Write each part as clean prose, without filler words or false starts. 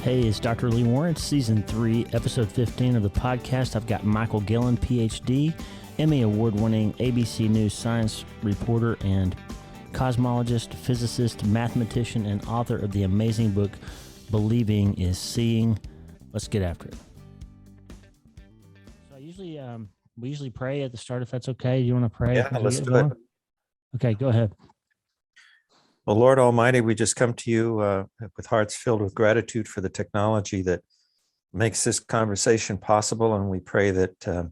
Hey, it's Dr. Lee Warren, Season 3, Episode 15 of the podcast. I've got Michael Guillen, PhD, Emmy Award-winning ABC News science reporter and cosmologist, physicist, mathematician, and author of the amazing book, Believing is Seeing. Let's get after it. So we usually pray at the start, if that's okay. You want to pray? Yeah, let's do it. Okay, go ahead. Well, Lord Almighty, we just come to you with hearts filled with gratitude for the technology that makes this conversation possible. And we pray that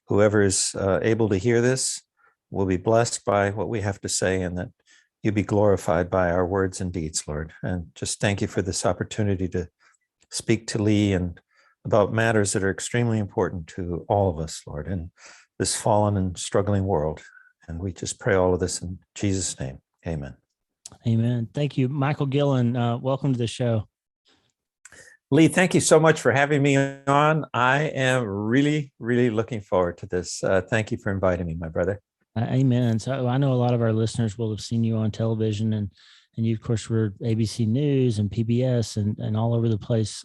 whoever is able to hear this will be blessed by what we have to say, and that you be glorified by our words and deeds, Lord. And just thank you for this opportunity to speak to Lee and about matters that are extremely important to all of us, Lord, in this fallen and struggling world. And we just pray all of this in Jesus' name. Amen. Amen. Thank you. Michael Guillen, welcome to the show. Lee, thank you so much for having me on. I am really, really looking forward to this. Thank you for inviting me, my brother. Amen. So I know a lot of our listeners will have seen you on television, and you, of course, were ABC News and PBS and all over the place.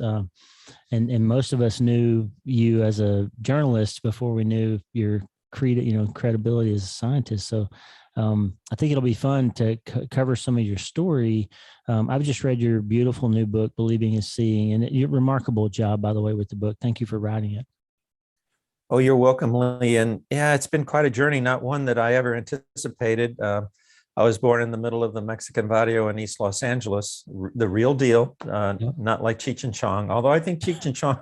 And most of us knew you as a journalist before we knew your credibility as a scientist. So I think it'll be fun to cover some of your story. I've just read your beautiful new book, Believing is Seeing, and you're remarkable job, by the way, with the book. Thank you for writing it. Oh, you're welcome, Lee. And yeah, it's been quite a journey, not one that I ever anticipated. I was born in the middle of the Mexican barrio in East Los Angeles, the real deal, not like Cheech and Chong, although I think Cheech and Chong,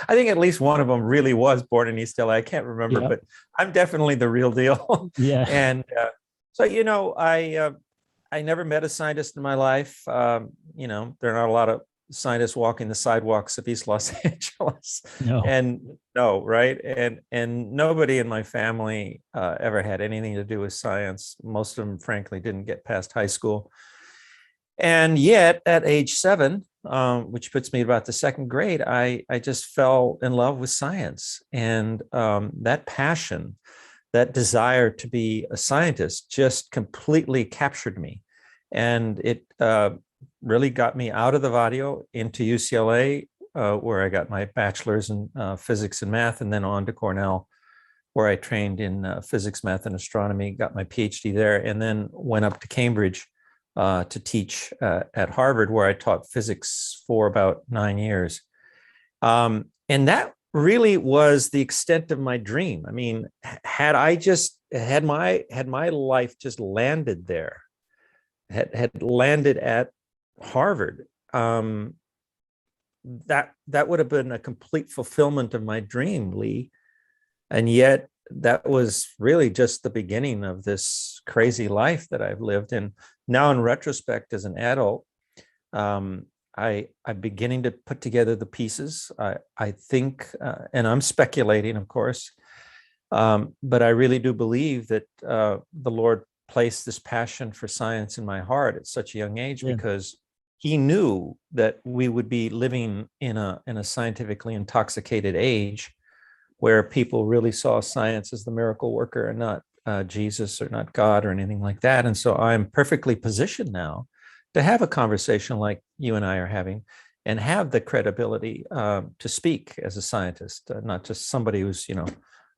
I think at least one of them really was born in East LA. I can't remember, but I'm definitely the real deal. Yeah. And so, I never met a scientist in my life. There are not a lot of scientists walking the sidewalks of East Los Angeles. Right? And nobody in my family ever had anything to do with science. Most of them, frankly, didn't get past high school. And yet, at age 7, which puts me about the second grade, I just fell in love with science. And that passion, that desire to be a scientist just completely captured me. And it really got me out of the barrio into UCLA, where I got my bachelor's in physics and math, and then on to Cornell, where I trained in physics, math, and astronomy, got my PhD there, and then went up to Cambridge to teach at Harvard, where I taught physics for about 9 years. And that really was the extent of my dream. I mean, had my life just landed there, had landed at Harvard, that would have been a complete fulfillment of my dream, Lee. And yet that was really just the beginning of this crazy life that I've lived. And now in retrospect, as an adult, I'm beginning to put together the pieces. I think, and I'm speculating, of course, but I really do believe that the Lord placed this passion for science in my heart at such a young age, because he knew that we would be living in a scientifically intoxicated age, where people really saw science as the miracle worker and not Jesus or not God or anything like that. And so I'm perfectly positioned now to have a conversation like you and I are having, and have the credibility to speak as a scientist, not just somebody who's,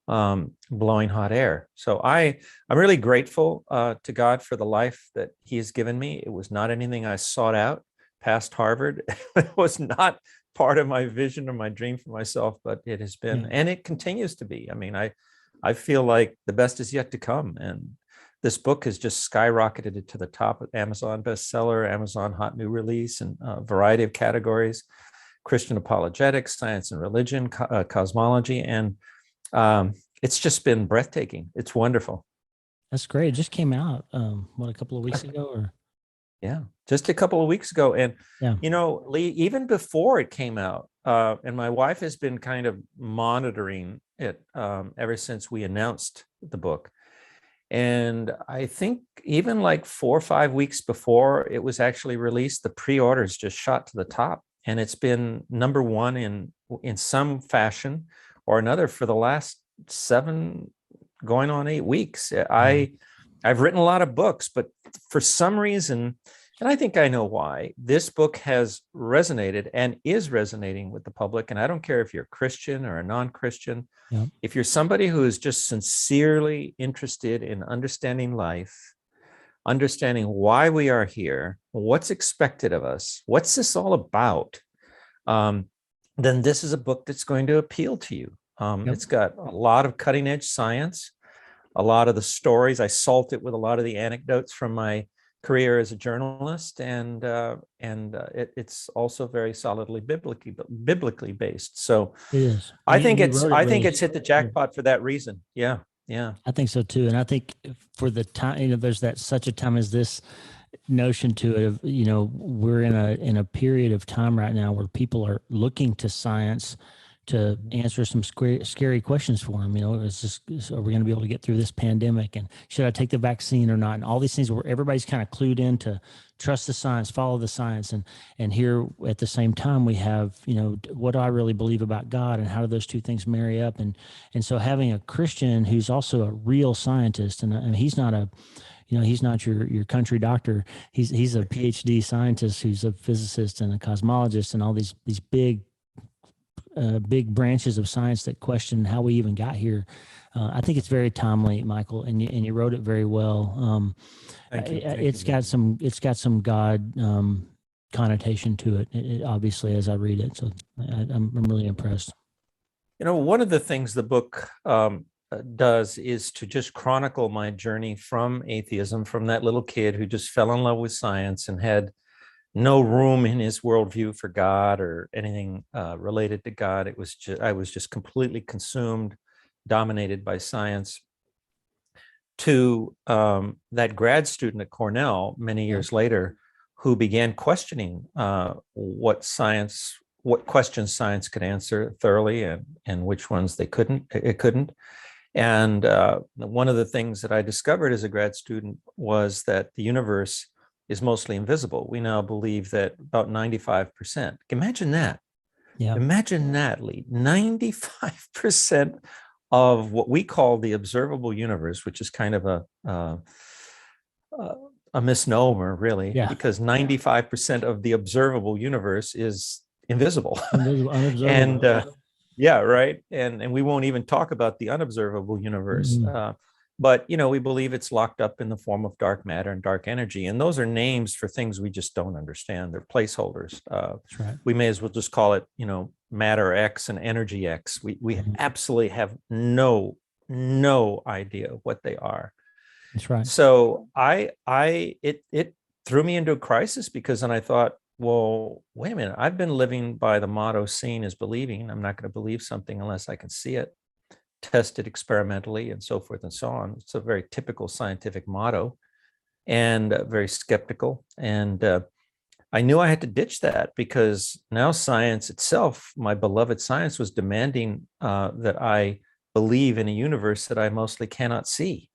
blowing hot air. So I'm really grateful to God for the life that he has given me. It was not anything I sought out past Harvard. It was not part of my vision or my dream for myself, but it has been, and it continues to be. I mean, I feel like the best is yet to come. And this book has just skyrocketed it to the top of Amazon bestseller, Amazon hot new release, and a variety of categories: Christian apologetics, science and religion, cosmology. And it's just been breathtaking. It's wonderful. That's great. It just came out, a couple of weeks ago? Or yeah, just a couple of weeks ago. And, Lee, even before it came out, and my wife has been kind of monitoring it ever since we announced the book. And I think even like 4 or 5 weeks before it was actually released, the pre-orders just shot to the top. And it's been number one in some fashion or another for the last 7 going on 8 weeks. I've written a lot of books, but for some reason, And I think I know why. This book has resonated and is resonating with the public. And I don't care if you're a Christian or a non-Christian. Yeah. If you're somebody who is just sincerely interested in understanding life, understanding why we are here, what's expected of us, what's this all about, then this is a book that's going to appeal to you. It's got a lot of cutting edge science, a lot of the stories. I salt it with a lot of the anecdotes from my career as a journalist, and it's also very solidly biblically based. So It is. I And think you wrote it really it's hit the jackpot for that reason. Yeah, yeah. I think so too. And I think for the time, there's that such a time as this notion to it of, we're in a period of time right now where people are looking to science to answer some scary questions for them. It's just, are we going to be able to get through this pandemic, and should I take the vaccine or not? And all these things where everybody's kind of clued in to trust the science, follow the science. And here at the same time, we have, what do I really believe about God, and how do those two things marry up? And so having a Christian who's also a real scientist, and he's not he's not your country doctor. He's a PhD scientist who's a physicist and a cosmologist and all these big branches of science that question how we even got here. I think it's very timely, Michael, and you wrote it very well. Thank you. It's got some God connotation to it, obviously, as I read it. So I'm really impressed. One of the things the book does is to just chronicle my journey from atheism, from that little kid who just fell in love with science and had no room in his worldview for God or anything related to God. I was just completely consumed, dominated by science, to that grad student at Cornell many years later, who began questioning what questions science could answer thoroughly, and which ones it couldn't. And one of the things that I discovered as a grad student was that the universe is mostly invisible. We now believe that about 95%. Imagine that. Yeah. Imagine that, Lee. 95% of what we call the observable universe, which is kind of a misnomer, really, because 95% of the observable universe is invisible. Unobservable. And yeah, right. And we won't even talk about the unobservable universe. But, we believe it's locked up in the form of dark matter and dark energy. And those are names for things we just don't understand. They're placeholders. That's right. We may as well just call it, matter X and energy X. We absolutely have no idea what they are. That's right. So it threw me into a crisis, because then I thought, well, wait a minute, I've been living by the motto, seeing is believing. I'm not going to believe something unless I can see it, test it experimentally, and so forth and so on. It's a very typical scientific motto, and very skeptical. And I knew I had to ditch that, because now science itself, my beloved science, was demanding that I believe in a universe that I mostly cannot see.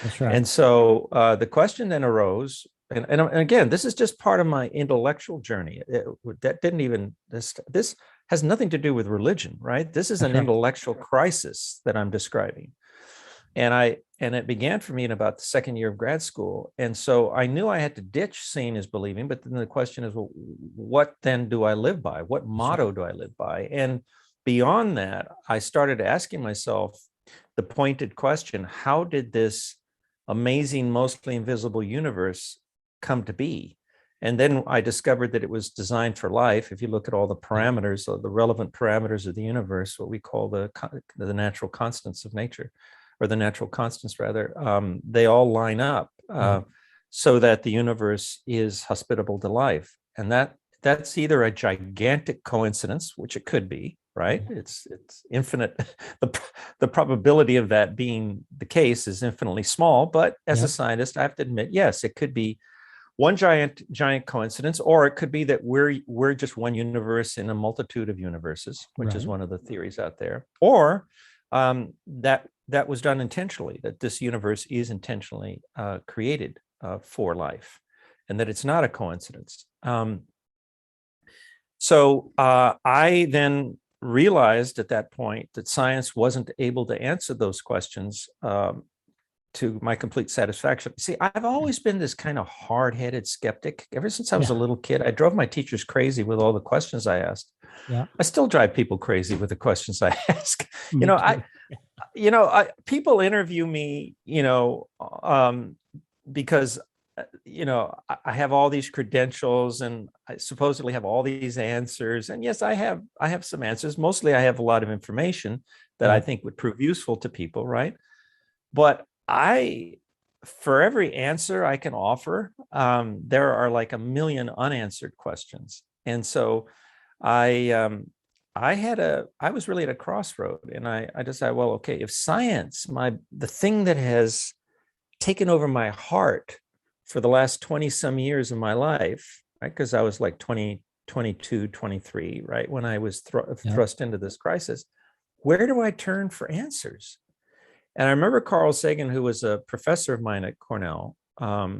That's right. And so the question then arose, and again, this is just part of my intellectual journey. This has nothing to do with religion, right? This is an intellectual crisis that I'm describing. And it began for me in about the second year of grad school. And so I knew I had to ditch seeing is believing, but then the question is, well, what then do I live by? What motto do I live by? And beyond that, I started asking myself the pointed question: how did this amazing, mostly invisible universe come to be? And then I discovered that it was designed for life. If you look at all the parameters, the relevant parameters of the universe, what we call the natural constants of nature, or the natural constants rather, they all line up so that the universe is hospitable to life. And that's either a gigantic coincidence, which it could be, right? It's infinite. The probability of that being the case is infinitely small, but as a scientist, I have to admit, yes, it could be one giant coincidence, or it could be that we're just one universe in a multitude of universes, which is one of the theories out there, or that was done intentionally, that this universe is intentionally created for life, and that it's not a coincidence. So I then realized at that point that science wasn't able to answer those questions to my complete satisfaction. See, I've always been this kind of hard-headed skeptic. Ever since I was a little kid, I drove my teachers crazy with all the questions I asked. Yeah. I still drive people crazy with the questions I ask. Me too. People interview me, because I have all these credentials and I supposedly have all these answers. And yes, I have some answers. Mostly I have a lot of information that I think would prove useful to people, right? But for every answer I can offer, there are like a million unanswered questions. And so I was really at a crossroad, and I decided, well, okay, if science, the thing that has taken over my heart for the last 20 some years of my life, right? Because I was like 20, 22, 23, right? When I was thrust into this crisis, where do I turn for answers? And I remember Carl Sagan, who was a professor of mine at Cornell. I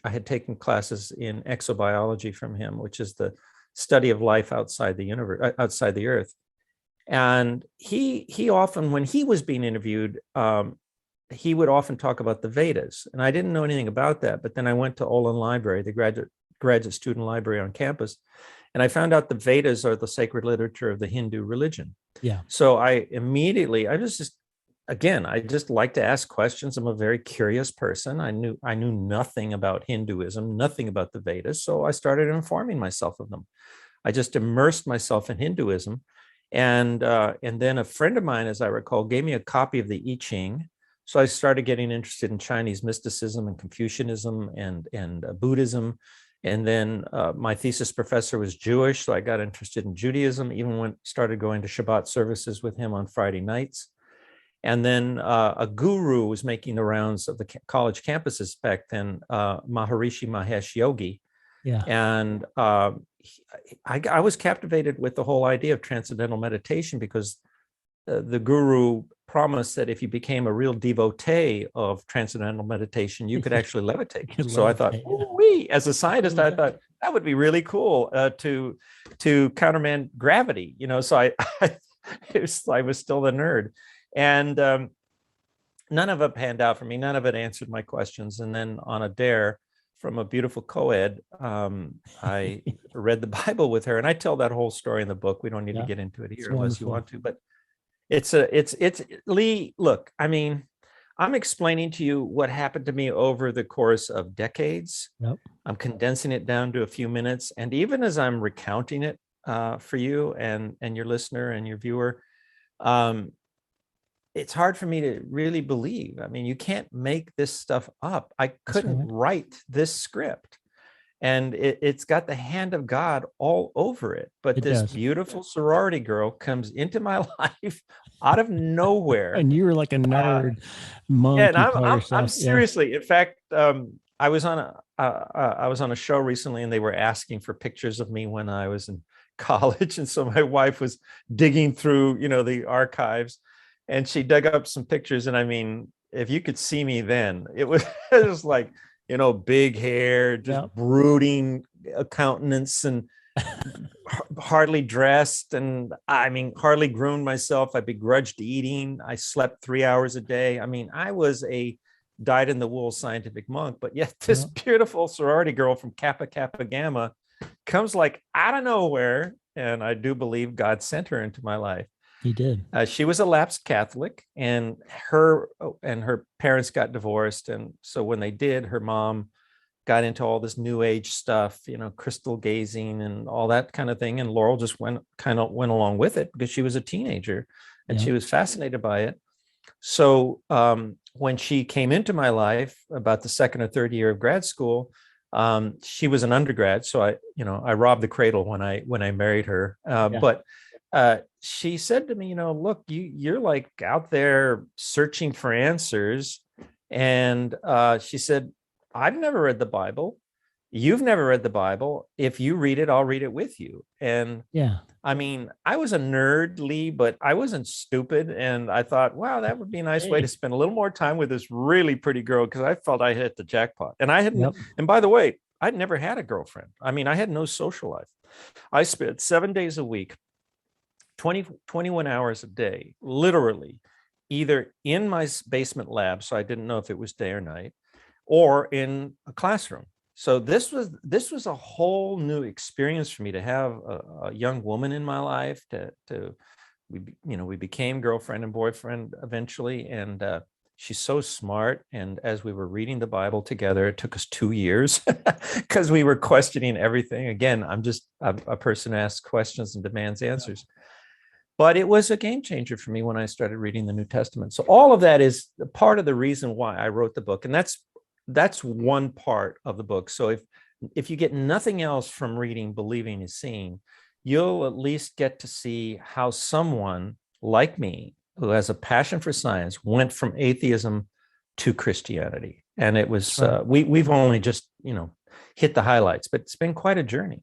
had taken classes in exobiology from him, which is the study of life outside the universe, outside the Earth. And he often, when he was being interviewed, he would often talk about the Vedas. And I didn't know anything about that. But then I went to Olin Library, the graduate student library on campus, and I found out the Vedas are the sacred literature of the Hindu religion. Yeah. So I just like to ask questions. I'm a very curious person. I knew nothing about Hinduism, nothing about the Vedas. So I started informing myself of them. I just immersed myself in Hinduism. And then a friend of mine, as I recall, gave me a copy of the I Ching. So I started getting interested in Chinese mysticism and Confucianism and Buddhism. And then my thesis professor was Jewish, so I got interested in Judaism, even started going to Shabbat services with him on Friday nights. And then a guru was making the rounds of the college campuses back then, Maharishi Mahesh Yogi. Yeah. And I was captivated with the whole idea of transcendental meditation, because the guru promised that if you became a real devotee of transcendental meditation, you could actually levitate. So I thought, as a scientist, I thought that would be really cool to countermand gravity. So I was still the nerd. And none of it panned out for me. None of it answered my questions. And then on a dare from a beautiful co-ed, I read the Bible with her. And I tell that whole story in the book. We don't need to get into it here unless you want to. But it's Lee, look, I mean, I'm explaining to you what happened to me over the course of decades. Yep. I'm condensing it down to a few minutes. And even as I'm recounting it for you and your listener and your viewer, it's hard for me to really believe. I mean, you can't make this stuff up. I couldn't write this script. And it's got the hand of God all over it. But this beautiful sorority girl comes into my life out of nowhere. And you were like a nerd monk. Yeah, and I'm seriously. In fact, I was on a show recently, and they were asking for pictures of me when I was in college, and so my wife was digging through, the archives, and she dug up some pictures. And I mean, if you could see me then, it was like, big hair, just brooding countenance, and hardly dressed. And I mean, hardly groomed myself. I begrudged eating. I slept 3 hours a day. I mean, I was a dyed-in-the-wool scientific monk. But yet this beautiful sorority girl from Kappa Kappa Gamma comes like out of nowhere. And I do believe God sent her into my life. He did. She was a lapsed Catholic, and her parents got divorced. And so when they did, her mom got into all this new age stuff, crystal gazing and all that kind of thing. And Laurel just went along with it because she was a teenager and she was fascinated by it. So when she came into my life about the second or third year of grad school, she was an undergrad. So I robbed the cradle when I married her. But she said to me, look, you're like out there searching for answers. And she said, I've never read the Bible. You've never read the Bible. If you read it, I'll read it with you. And I mean, I was a nerd, Lee, but I wasn't stupid. And I thought, wow, that would be a nice way to spend a little more time with this really pretty girl, because I felt I hit the jackpot. And I hadn't, and by the way, I'd never had a girlfriend. I mean, I had no social life. I spent 7 days a week, 21 hours a day, literally either in my basement lab, so I didn't know if it was day or night, or in a classroom. So this was a whole new experience for me to have a young woman in my life. We became girlfriend and boyfriend eventually, and she's so smart. And as we were reading the Bible together, it took us 2 years because we were questioning everything. Again, I'm just a person who asks questions and demands answers. But it was a game changer for me when I started reading the New Testament. So all of that is part of the reason why I wrote the book. And that's one part of the book. So if you get nothing else from reading Believing is Seeing, you'll at least get to see how someone like me, who has a passion for science, went from atheism to Christianity. And it was, right. We've only just, hit the highlights, but it's been quite a journey.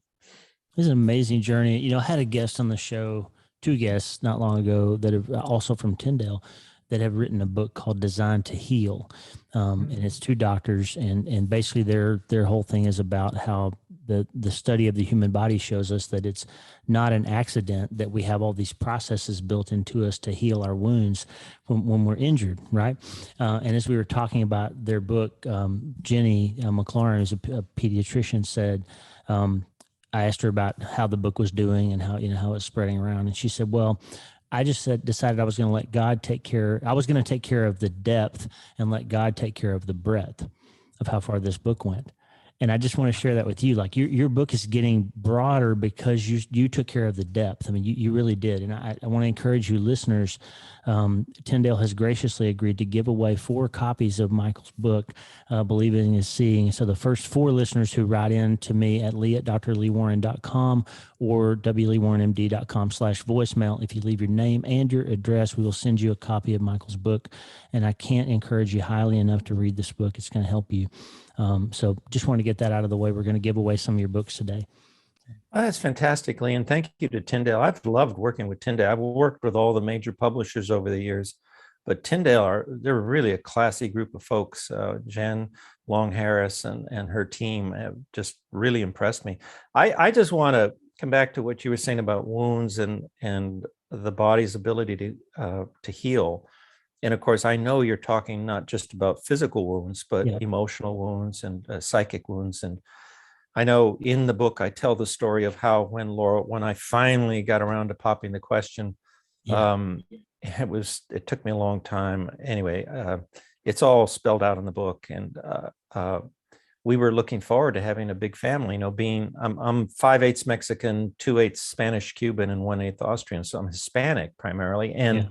It's an amazing journey. I had a guest on the show, 2 guests not long ago that are also from Tyndale, that have written a book called Designed to Heal. And it's 2 doctors, and basically their whole thing is about how the study of the human body shows us that it's not an accident that we have all these processes built into us to heal our wounds when we're injured, right? And as we were talking about their book, Jenny McLaurin, who's a pediatrician, said, I asked her about how the book was doing and how it's spreading around. And she said, well, I just decided I was going to let God take care. I was going to take care of the depth and let God take care of the breadth of how far this book went. And I just want to share that with you. Like your book is getting broader because you took care of the depth. I mean, you really did. And I want to encourage you listeners. Tyndale has graciously agreed to give away 4 copies of Michael's book, Believing is Seeing. So the first 4 listeners who write in to me at lee@drleewarren.com or wleewarrenmd.com/voicemail, if you leave your name and your address, we will send you a copy of Michael's book. And I can't encourage you highly enough to read this book. It's going to help you. So just want to get that out of the way. We're going to give away some of your books today. Oh, that's fantastic, Lee. And thank you to Tyndale. I've loved working with Tyndale. I've worked with all the major publishers over the years, but Tyndale they're really a classy group of folks. Jen Long Harris and her team have just really impressed me. I just want to come back to what you were saying about wounds and the body's ability to heal. And of course, I know you're talking not just about physical wounds, but emotional wounds and psychic wounds. And I know in the book, I tell the story of how when I finally got around to popping the question, it took me a long time. Anyway, it's all spelled out in the book. And we were looking forward to having a big family, I'm 5/8 Mexican, 2/8 Spanish Cuban, and 1/8 Austrian. So I'm Hispanic primarily. And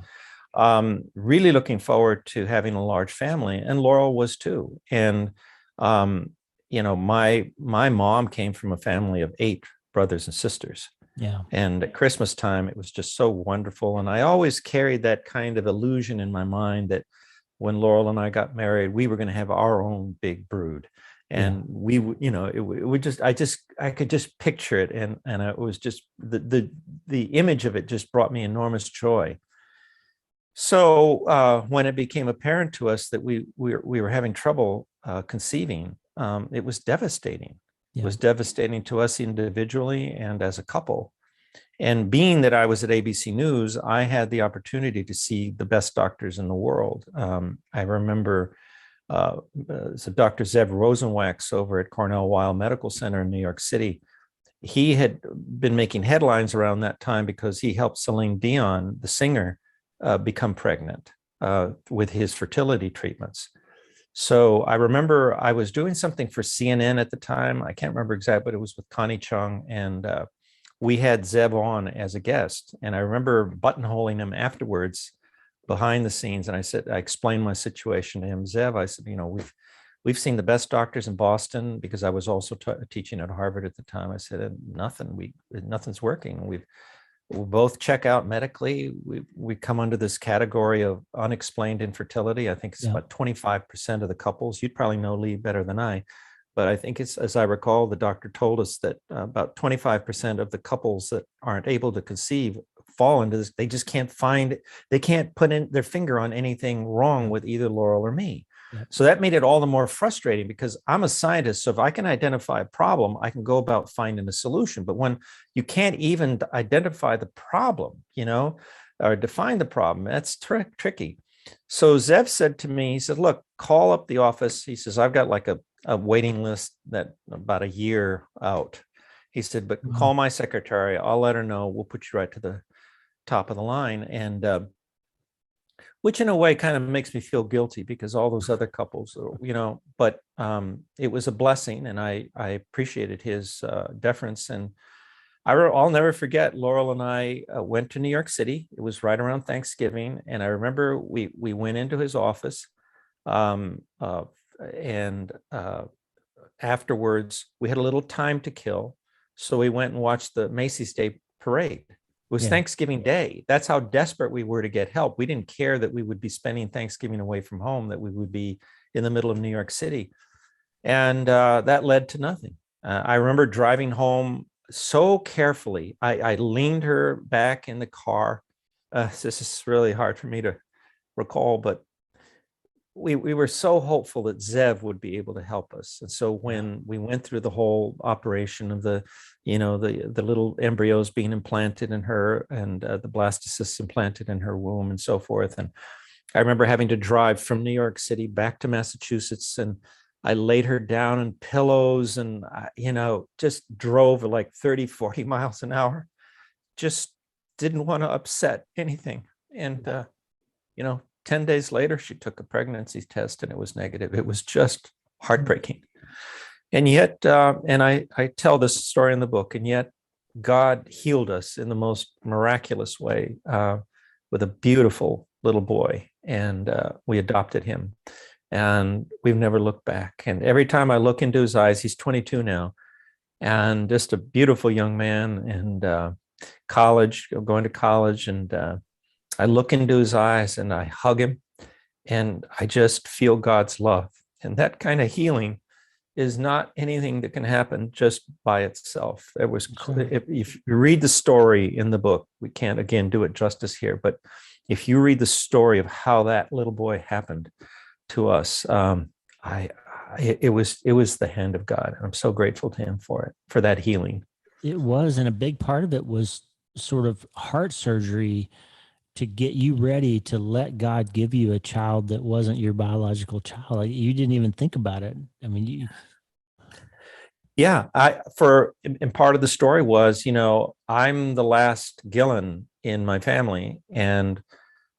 really looking forward to having a large family, and Laurel was too. And my mom came from a family of 8 brothers and sisters. Yeah. And at Christmas time, it was just so wonderful. And I always carried that kind of illusion in my mind that when Laurel and I got married, we were going to have our own big brood. And we, I could just picture it. And it was just the image of it just brought me enormous joy. So when it became apparent to us that we were having trouble conceiving, it was devastating. It was devastating to us individually and as a couple. And being that I was at ABC News, I had the opportunity to see the best doctors in the world. I remember so Dr. Zev Rosenwax over at Cornell Weill Medical Center in New York City. He had been making headlines around that time because he helped Celine Dion, the singer, become pregnant with his fertility treatments. So I remember I was doing something for CNN at the time. I can't remember exactly, but it was with Connie Chung, and we had Zeb on as a guest. And I remember buttonholing him afterwards behind the scenes. And I explained my situation to him. Zeb, I said, we've seen the best doctors in Boston, because I was also teaching at Harvard at the time. I said, nothing's working. We both check out medically. We come under this category of unexplained infertility. I think it's about 25% of the couples. You'd probably know, Lee, better than I, but I think it's, as I recall, the doctor told us that about 25% of the couples that aren't able to conceive fall into this. They just can't they can't put in their finger on anything wrong with either Laurel or me. So that made it all the more frustrating, because I'm a scientist. So if I can identify a problem, I can go about finding a solution. But when you can't even identify the problem, or define the problem, that's tricky. So Zev said to me, he said, look, call up the office. He says, I've got like a waiting list that about a year out. He said, but call my secretary. I'll let her know. We'll put you right to the top of the line. And which in a way kind of makes me feel guilty because all those other couples, but it was a blessing, and I appreciated his deference. And I'll never forget, Laurel and I went to New York City. It was right around Thanksgiving. And I remember we went into his office, and afterwards we had a little time to kill. So we went and watched the Macy's Day Parade. It was Thanksgiving Day. That's how desperate we were to get help. We didn't care that we would be spending Thanksgiving away from home, that we would be in the middle of New York City. And that led to nothing. I remember driving home so carefully. I leaned her back in the car. This is really hard for me to recall, but we were so hopeful that Zev would be able to help us. And so when we went through the whole operation of the little embryos being implanted in her, and the blastocysts implanted in her womb and so forth. And I remember having to drive from New York City back to Massachusetts, and I laid her down in pillows and, just drove like 30, 40 miles an hour. Just didn't want to upset anything. And, 10 days later, she took a pregnancy test and it was negative. It was just heartbreaking. And yet, and I tell this story in the book, and yet God healed us in the most miraculous way with a beautiful little boy. And we adopted him. And we've never looked back. And every time I look into his eyes, he's 22 now, and just a beautiful young man, and going to college. And I look into his eyes and I hug him, and I just feel God's love. And that kind of healing is not anything that can happen just by itself. If you read the story in the book, we can't again do it justice here, but if you read the story of how that little boy happened to us, it was the hand of God. I'm so grateful to him for that healing. It was, and a big part of it was sort of heart surgery to get you ready to let God give you a child that wasn't your biological child. Like, you didn't even think about it. I mean, and part of the story was, I'm the last Guillen in my family, and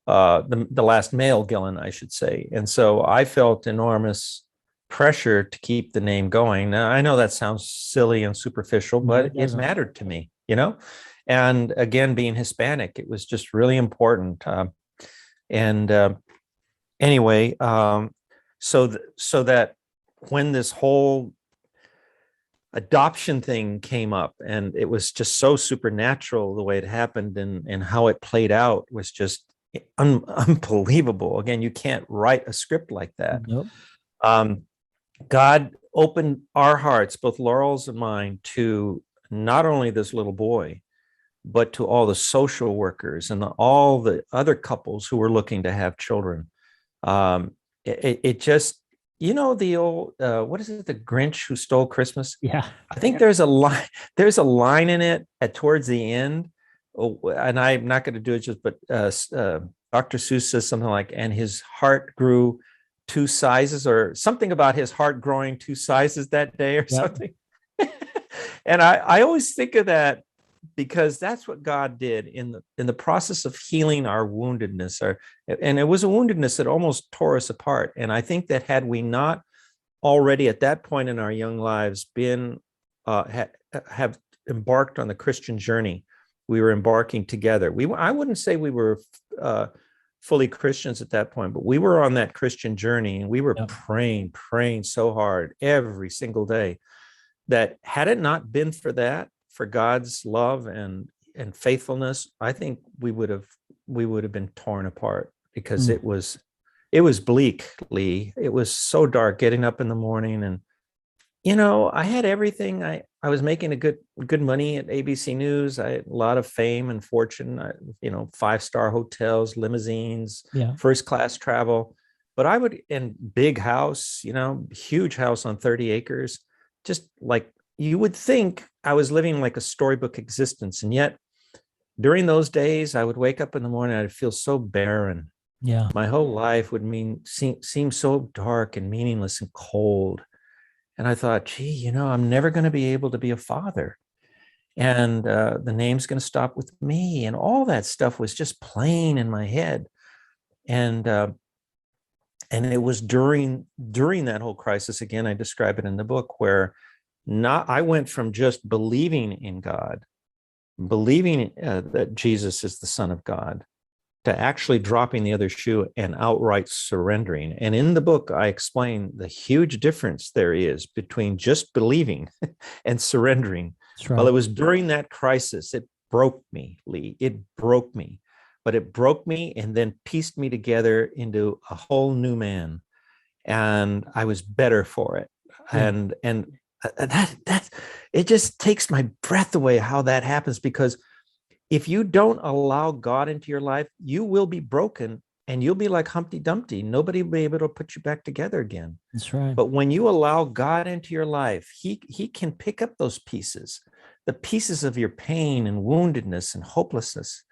the last male Guillen, I should say. And so I felt enormous pressure to keep the name going. Now, I know that sounds silly and superficial, but it mattered to me, And again, being Hispanic, it was just really important. Anyway, so that when this whole adoption thing came up, and it was just so supernatural the way it happened, and how it played out was just unbelievable. Again, you can't write a script like that. Nope. God opened our hearts, both Laurel's and mine, to not only this little boy, but to all the social workers and all the other couples who were looking to have children. It just, the old, what is it? The Grinch Who Stole Christmas. Yeah. I think there's a line in it towards the end. And I'm not going to do it but Dr. Seuss says something like, and his heart grew 2 sizes, or something about his heart growing 2 sizes that day, or something. And I always think of that, because that's what God did in the process of healing our woundedness. And it was a woundedness that almost tore us apart. And I think that had we not already at that point in our young lives been have embarked on the Christian journey, we were embarking together. I wouldn't say we were fully Christians at that point, but we were on that Christian journey, and we were praying so hard every single day, that had it not been for that, for God's love and faithfulness, I think we would have been torn apart, because it was bleak, Lee. It was so dark getting up in the morning, and I had everything. I was making a good money at ABC News. I had a lot of fame and fortune, 5-star hotels, limousines, first class travel. But I would, in big house, huge house on 30 acres, just like, you would think I was living like a storybook existence. And yet during those days, I would wake up in the morning, I'd feel so barren. Yeah. My whole life would seem so dark and meaningless and cold. And I thought, gee, I'm never going to be able to be a father. And the name's going to stop with me. And all that stuff was just playing in my head. And it was during that whole crisis, again, I describe it in the book, where I went from just believing in God, believing that Jesus is the Son of God, to actually dropping the other shoe and outright surrendering. And in the book, I explain the huge difference there is between just believing and surrendering. That's right. Well, it was during that crisis, it broke me, Lee. It broke me. But it broke me and then pieced me together into a whole new man. And I was better for it. Yeah. And that it just takes my breath away how that happens, because if you don't allow God into your life, you will be broken and you'll be like Humpty Dumpty. Nobody will be able to put you back together again. That's right. But when you allow God into your life, he can pick up those pieces, the pieces of your pain and woundedness and hopelessness,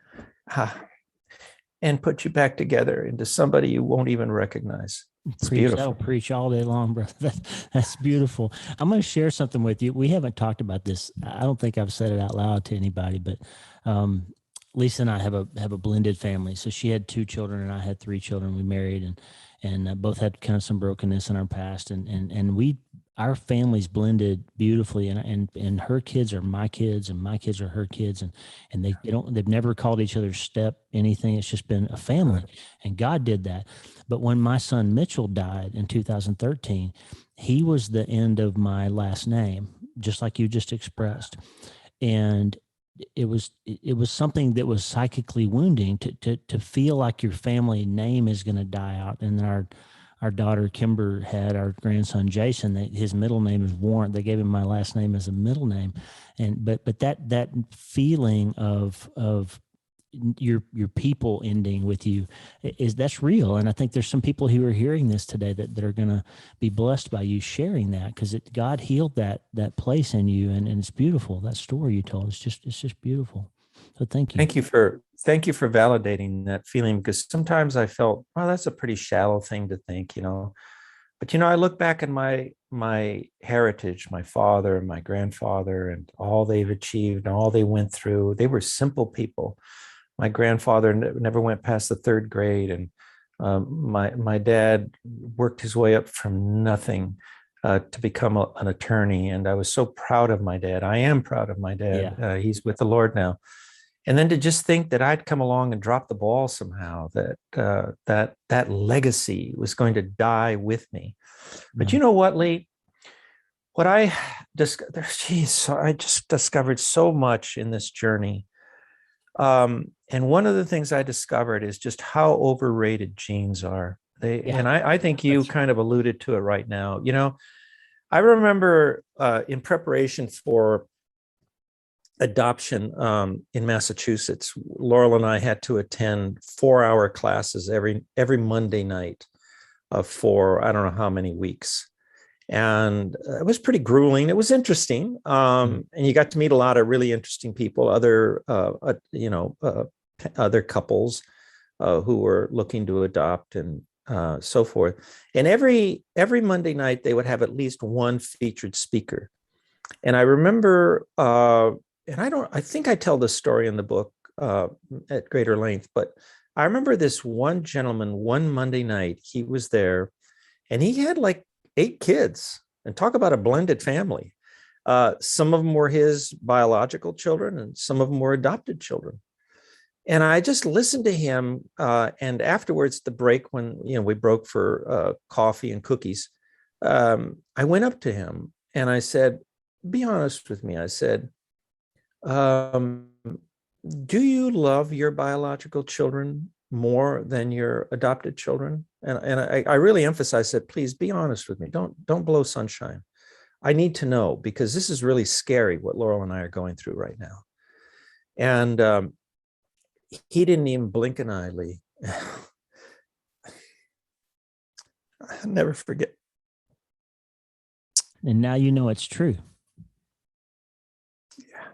and put you back together into somebody you won't even recognize. It's beautiful. That'll preach all day long, brother. That's beautiful. I'm going to share something with you. We haven't talked about this. I don't think I've said it out loud to anybody, but Lisa and I have a blended family. So she had 2 children and I had 3 children. We married and both had kind of some brokenness in our past, and our families blended beautifully, and her kids are my kids and my kids are her kids, and they've never called each other step anything. It's just been a family, and God did that. But when my son Mitchell died in 2013, he was the end of my last name, just like you just expressed. And it was something that was psychically wounding to feel like your family name is going to die out. And our daughter Kimber had our grandson Jason. His middle name is Warren. They gave him my last name as a middle name, but that feeling of your people ending with you that's real. And I think there's some people who are hearing this today that are going to be blessed by you sharing that, because God healed that place in you, and it's beautiful. That story you told, it's just beautiful. So thank you. Thank you for validating that feeling, because sometimes I felt, well, that's a pretty shallow thing to think, but I look back at my heritage, my father, my grandfather, and all they've achieved and all they went through. They were simple people. My grandfather never went past the 3rd grade, and my dad worked his way up from nothing to become an attorney. And I was so proud of my dad. I am proud of my dad. Yeah. He's with the Lord now. And then to just think that I'd come along and drop the ball somehow, that legacy was going to die with me. But you know what, Lee? What I just discovered so much in this journey. And one of the things I discovered is just how overrated genes are. And I think you kind of alluded to it right now. I remember in preparation for adoption in Massachusetts, Laurel and I had to attend 4-hour classes every Monday night for I don't know how many weeks. And it was pretty grueling. It was interesting. And you got to meet a lot of really interesting people, other couples who were looking to adopt and so forth. And every Monday night, they would have at least one featured speaker. And I remember, I think I tell this story in the book at greater length, but I remember this one gentleman, one Monday night, he was there and he had like 8 kids, and talk about a blended family. Some of them were his biological children and some of them were adopted children. And I just listened to him. And afterwards, the break, when we broke for coffee and cookies, I went up to him and I said, "Be honest with me." I said, "Do you love your biological children more than your adopted children?" And I really emphasized that, please be honest with me. Don't blow sunshine. I need to know, because this is really scary what Laurel and I are going through right now. And he didn't even blink an eye, Lee. I'll never forget. And now you know it's true. Yeah.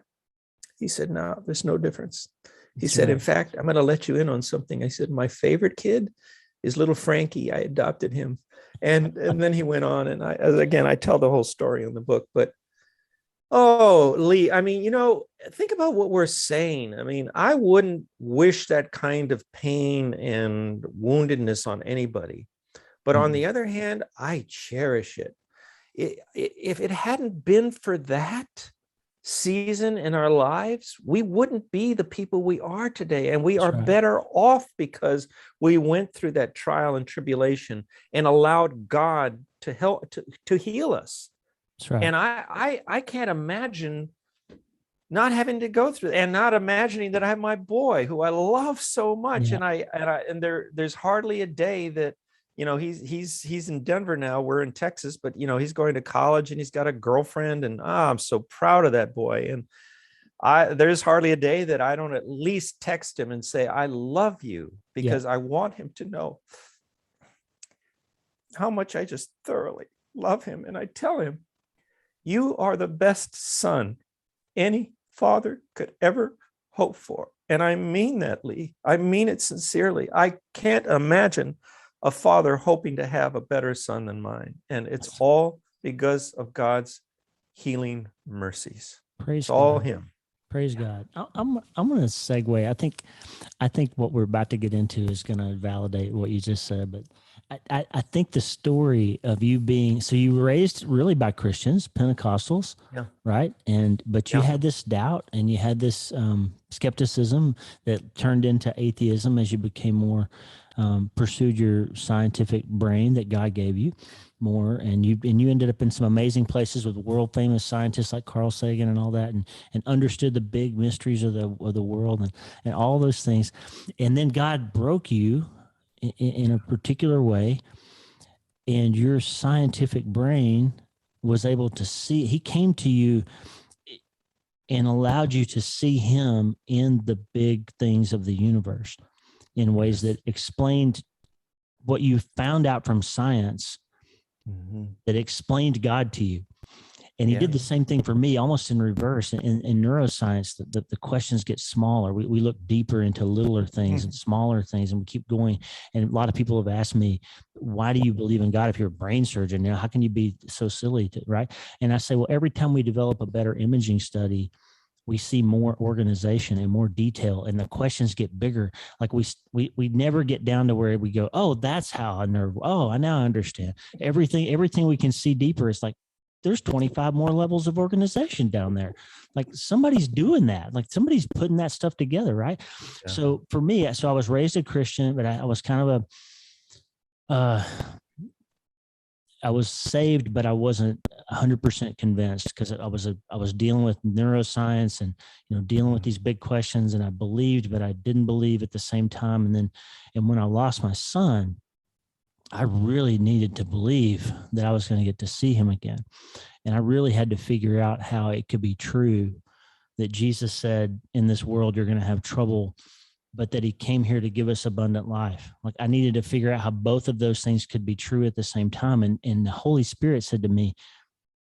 He said, "No, there's no difference." He said, in fact, I'm going to let you in on something. I said, my favorite kid is little Frankie. I adopted him. And then he went on, and I tell the whole story in the book, but oh, Lee, I mean, think about what we're saying. I mean, I wouldn't wish that kind of pain and woundedness on anybody. But on the other hand, I cherish it. If it hadn't been for that season in our lives, we wouldn't be the people we are today. And we are better off because we went through that trial and tribulation and allowed God to help to heal us. That's right. And I can't imagine not having to go through and not imagining that I have my boy who I love so much. Yeah. And there's hardly a day that, he's in Denver now. We're in Texas, but he's going to college and he's got a girlfriend, and I'm so proud of that boy. And there's hardly a day that I don't at least text him and say, I love you, because I want him to know how much I just thoroughly love him. And I tell him, you are the best son any father could ever hope for. And I mean that, Lee. I mean it sincerely. I can't imagine a father hoping to have a better son than mine. And it's all because of God's healing mercies. Praise it's all God. him. Praise God. I'm going to segue. I think what we're about to get into is going to validate what you just said. But I think the story of you being, so you were raised really by Christians, Pentecostals, right? But you had this doubt and you had this skepticism that turned into atheism as you became more, pursued your scientific brain that God gave you more. And you ended up in some amazing places with world famous scientists like Carl Sagan and all that, and understood the big mysteries of the world and all those things. And then God broke you in a particular way, and your scientific brain was able to see. He came to you and allowed you to see him in the big things of the universe in ways that explained what you found out from science, that explained God to you. And he did the same thing for me, almost in reverse. In neuroscience, the questions get smaller. We look deeper into littler things and smaller things, and we keep going. And a lot of people have asked me, why do you believe in God if you're a brain surgeon? How can you be so silly, right? And I say, well, every time we develop a better imaging study, we see more organization and more detail, and the questions get bigger. Like we never get down to where we go, oh, that's how a nerve. Oh, I now understand everything we can see deeper. It's like, there's 25 more levels of organization down there. Like somebody's doing that. Like somebody's putting that stuff together. Right. Yeah. So for me, I was raised a Christian, but I was kind of I was saved, but I wasn't 100% convinced, because I was dealing with neuroscience and, dealing with these big questions, and I believed, but I didn't believe at the same time. And when I lost my son, I really needed to believe that I was going to get to see him again. And I really had to figure out how it could be true that Jesus said, in this world, you're going to have trouble, but that he came here to give us abundant life. Like I needed to figure out how both of those things could be true at the same time. And the Holy Spirit said to me,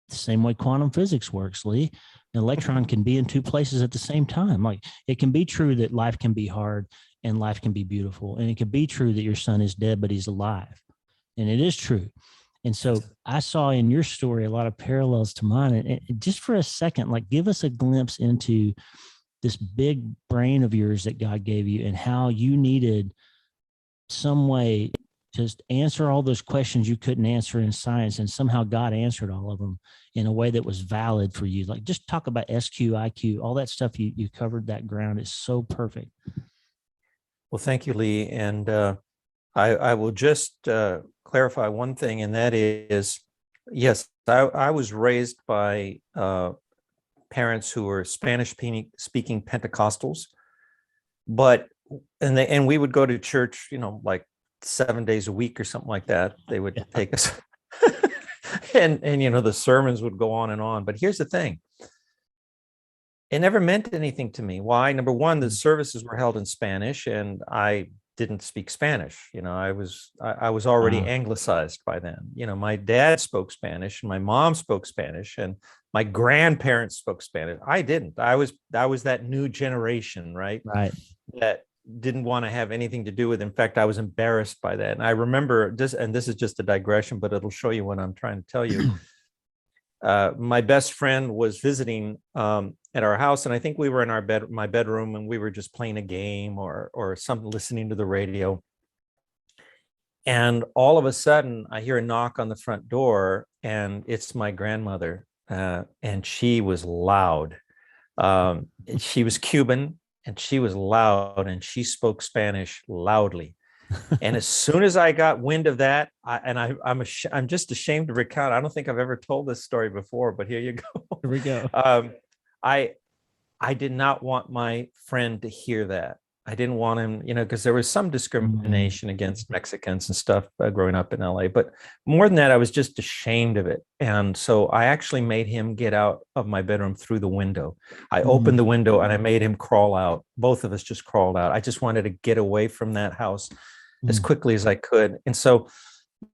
the same way quantum physics works, Lee, an electron can be in two places at the same time. Like it can be true that life can be hard and life can be beautiful. And it can be true that your son is dead, but he's alive. And it is true. And so I saw in your story a lot of parallels to mine. And just for a second, like give us a glimpse into this big brain of yours that God gave you, and how you needed some way to answer all those questions you couldn't answer in science. And somehow God answered all of them in a way that was valid for you. Like just talk about SQ, IQ, all that stuff. You covered that ground. It's so perfect. Well, thank you, Lee. And I will just clarify one thing, and that is, yes, I was raised by parents who were Spanish-speaking Pentecostals, and we would go to church, like 7 days a week or something like that. They would take us, and the sermons would go on and on. But here's the thing: it never meant anything to me. Why? Number one, the services were held in Spanish, and I didn't speak Spanish. I was already anglicized by then. My dad spoke Spanish, and my mom spoke Spanish, and my grandparents spoke Spanish. I didn't. I was that new generation, right? Right. that didn't want to have anything to do with. In fact, I was embarrassed by that. And I remember this, and this is just a digression, but it'll show you what I'm trying to tell you. My best friend was visiting at our house, and I think we were in my bedroom, and we were just playing a game or something, listening to the radio. And all of a sudden, I hear a knock on the front door, and it's my grandmother, and she was loud. She was Cuban, and she was loud, and she spoke Spanish loudly. And as soon as I got wind of that, I'm just ashamed to recount. I don't think I've ever told this story before, but here you go. Here we go. I did not want my friend to hear that. I didn't want him, because there was some discrimination against Mexicans and stuff growing up in LA. But more than that, I was just ashamed of it. And so I actually made him get out of my bedroom through the window. I opened the window and I made him crawl out. Both of us just crawled out. I just wanted to get away from that house as quickly as I could. And so,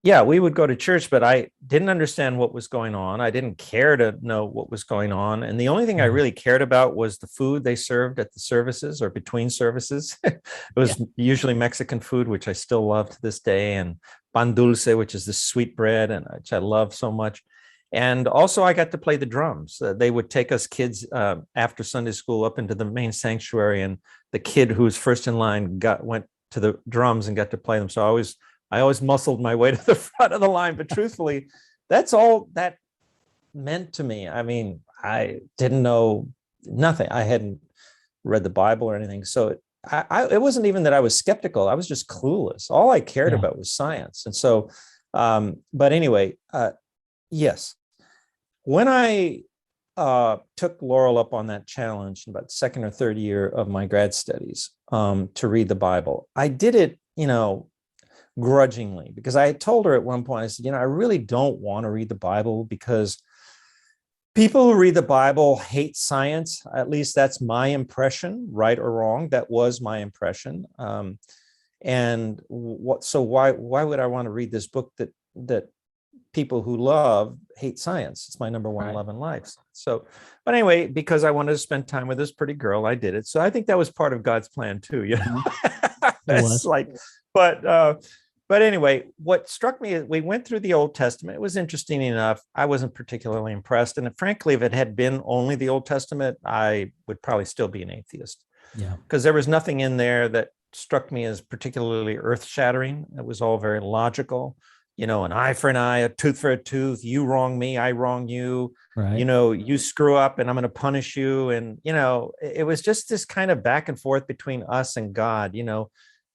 yeah, we would go to church, but I didn't understand what was going on. I didn't care to know what was going on. And the only thing I really cared about was the food they served at the services or between services. It was usually Mexican food, which I still love to this day, and pan dulce, which is the sweet bread, and which I love so much. And also I got to play the drums. They would take us kids after Sunday school up into the main sanctuary, and the kid who was first in line went to the drums and got to play them. So I always muscled my way to the front of the line, but truthfully, that's all that meant to me. I mean, I didn't know nothing. I hadn't read the Bible or anything. So it wasn't even that I was skeptical. I was just clueless. All I cared about was science. And so, but anyway, yes, when I took Laurel up on that challenge in about second or third year of my grad studies to read the Bible, I did it, grudgingly, because I had told her at one point, I said, I really don't want to read the Bible because people who read the Bible hate science. At least that's my impression, right or wrong. That was my impression. So why would I want to read this book that people who love hate science? It's my number one love in life. So, but anyway, because I wanted to spend time with this pretty girl, I did it. So I think that was part of God's plan too. It's like, but anyway, what struck me is we went through the Old Testament. It was interesting enough. I wasn't particularly impressed. And frankly, if it had been only the Old Testament, I would probably still be an atheist. Yeah. Because there was nothing in there that struck me as particularly earth-shattering. It was all very logical. An eye for an eye, a tooth for a tooth. You wrong me, I wrong you. Right. You screw up and I'm going to punish you. And, it was just this kind of back and forth between us and God.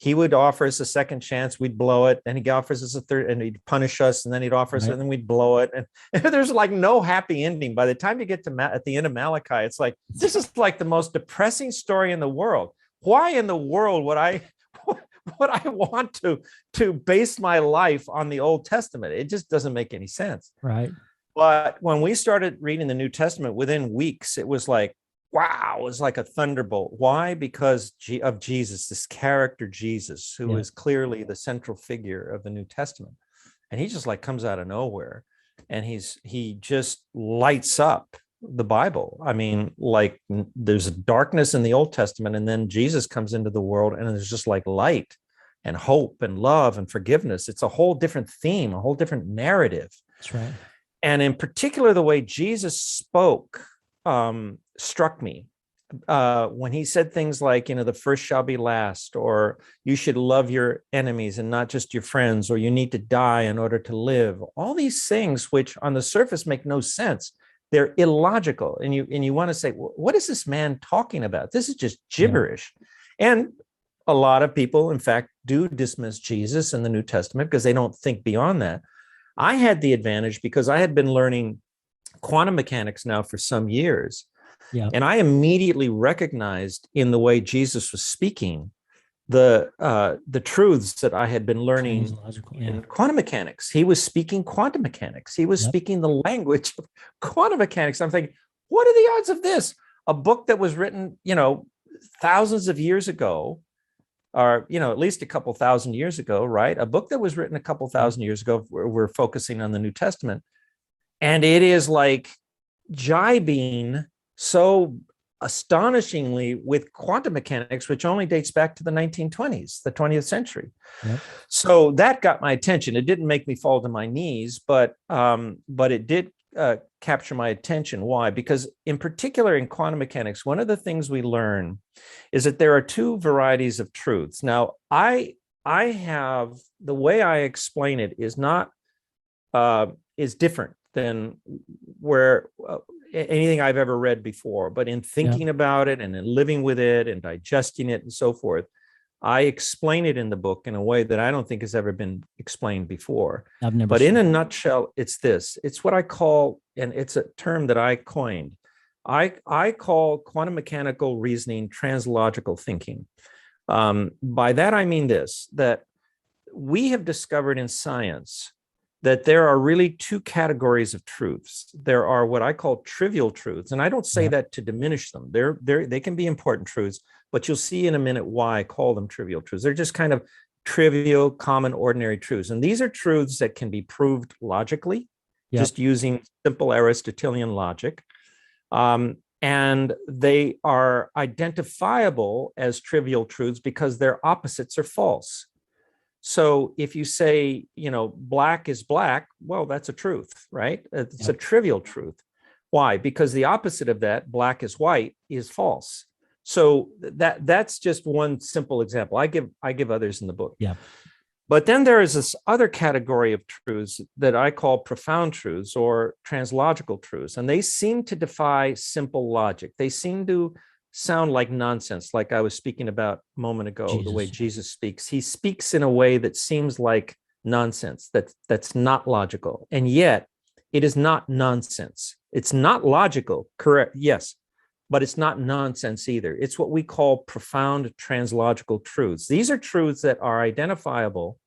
He would offer us a second chance, we'd blow it. Then he offers us a third, and he'd punish us, and then he'd offer us, and then we'd blow it. And there's like no happy ending. By the time you get to at the end of Malachi, it's like, this is like the most depressing story in the world. Why in the world would I want to base my life on the Old Testament? It just doesn't make any sense. Right. But when we started reading the New Testament, within weeks, it was like, wow, it was like a thunderbolt. Why? Because of Jesus, this character Jesus, who is clearly the central figure of the New Testament. And he just like comes out of nowhere, and he just lights up the Bible. I mean, like there's a darkness in the Old Testament, and then Jesus comes into the world, and there's just like light and hope and love and forgiveness. It's a whole different theme, a whole different narrative. That's right. And in particular, the way Jesus spoke struck me when he said things like, the first shall be last, or you should love your enemies and not just your friends, or you need to die in order to live. All these things, which on the surface make no sense, they're illogical. And you want to say, what is this man talking about? This is just gibberish. Yeah. And a lot of people, in fact, do dismiss Jesus in the New Testament because they don't think beyond that. I had the advantage because I had been learning quantum mechanics now for some years. Yeah. And I immediately recognized in the way Jesus was speaking the truths that I had been learning in quantum mechanics. He was speaking quantum mechanics. He was speaking the language of quantum mechanics. I'm thinking, what are the odds of this? A book that was written, thousands of years ago, or, at least a couple thousand years ago, right? A book that was written a couple thousand years ago, we're focusing on the New Testament. And it is like jibing so astonishingly with quantum mechanics, which only dates back to the 1920s, the 20th century. Yep. So that got my attention. It didn't make me fall to my knees, but it did capture my attention. Why? Because in particular in quantum mechanics, one of the things we learn is that there are two varieties of truths. Now, I have, the way I explain it is not is different than where anything I've ever read before, but in thinking about it and in living with it and digesting it and so forth, I explain it in the book in a way that I don't think has ever been explained before. I've never. But in a nutshell, it's this. It's what I call, and it's a term that I coined. I call quantum mechanical reasoning translogical thinking. By that I mean this: that we have discovered in science that there are really two categories of truths. There are what I call trivial truths, and I don't say that to diminish them. They can be important truths, but you'll see in a minute why I call them trivial truths. They're just kind of trivial, common, ordinary truths. And these are truths that can be proved logically, just using simple Aristotelian logic. And they are identifiable as trivial truths because their opposites are false. So if you say, black is black, well, that's a truth, right? It's a trivial truth. Why? Because the opposite of that, black is white, is false. So that's just one simple example. I give others in the book. Yeah. But then there is this other category of truths that I call profound truths or translogical truths, and they seem to defy simple logic. They seem to sound like nonsense, like I was speaking about a moment ago, the way Jesus speaks. He speaks in a way that seems like nonsense, that's not logical. And yet it is not nonsense. It's not logical, correct? Yes, but it's not nonsense either. It's what we call profound translogical truths. These are truths that are identifiable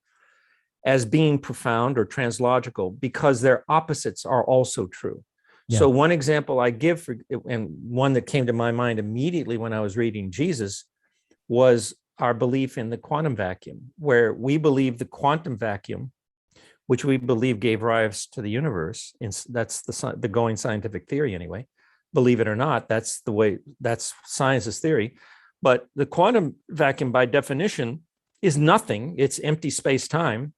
as being profound or translogical because their opposites are also true. So one example I give, and one that came to my mind immediately when I was reading Jesus, was our belief in the quantum vacuum, where we believe the quantum vacuum, which we believe gave rise to the universe, and that's the going scientific theory anyway. Believe it or not, that's science's theory. But the quantum vacuum, by definition, is nothing. It's empty space-time.